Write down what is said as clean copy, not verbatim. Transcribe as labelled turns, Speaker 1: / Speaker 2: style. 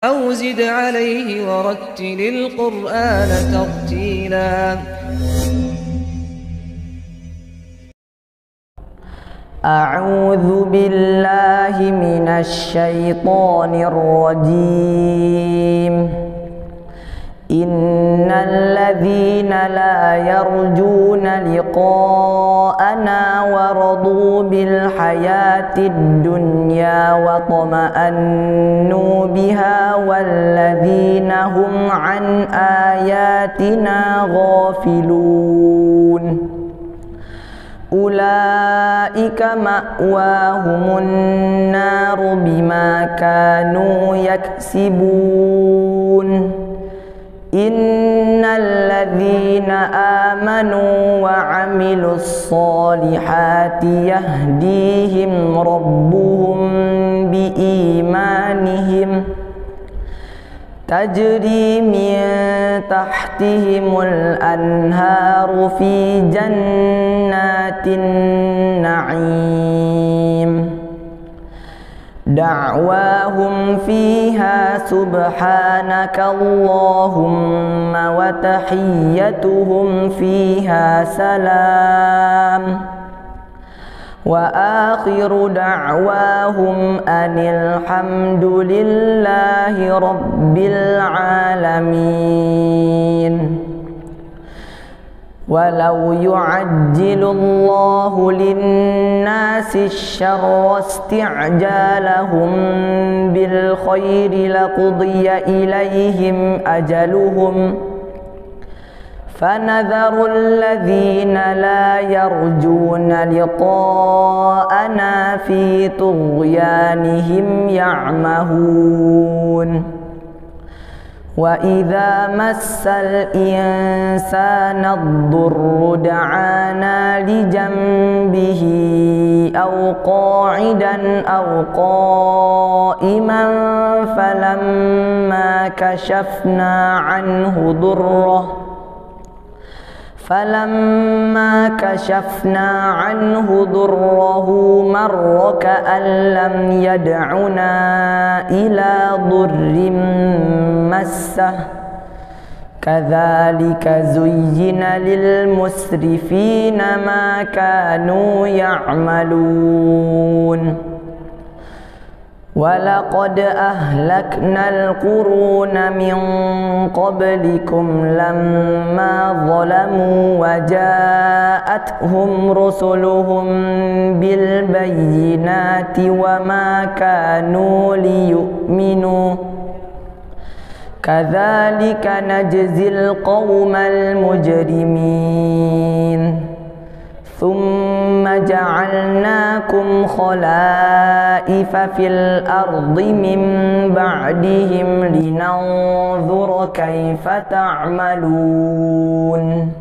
Speaker 1: أو زد عليه ورتل القرآن ترتيلا.
Speaker 2: أعوذ بالله من الشيطان الرجيم. إن الذين لا يرجون لقاءنا ورضوا بالحياة الدنيا واطمأنوا بها والذين هم عن آياتنا غافلون أولئك مأواهم النار بما كانوا يكسبون. إن الذين آمنوا وعملوا الصالحات يهديهم ربهم بإيمانهم تجري من تحتهم الأنهار في جنات النعيم دعواهم فيها سبحانك اللهم وتحيتهم فيها سلام وآخر دعواهم أن الحمد لله رب العالمين. ولو يعجل الله للناس الشر استعجالهم بالخير لقضي إليهم أجلهم فنذر الذين لا يرجون لقاءنا في طغيانهم يعمهون. وإذا مس الإنسان الضر دعانا لجنبه أو قاعدا أو قائما فلما كشفنا عنه ضره مر كأن لم يدعنا إلى ضر مسه كذلك زين للمسرفين ما كانوا يعملون. ولقد أهلكنا القرون من قبلكم لما ظلموا وجاءتهم رسلهم بالبينات وما كانوا ليؤمنوا كذلك نجزي القوم المجرمين. ثم جعلناكم خلائف في الأرض من بعدهم لننظر كيف تعملون.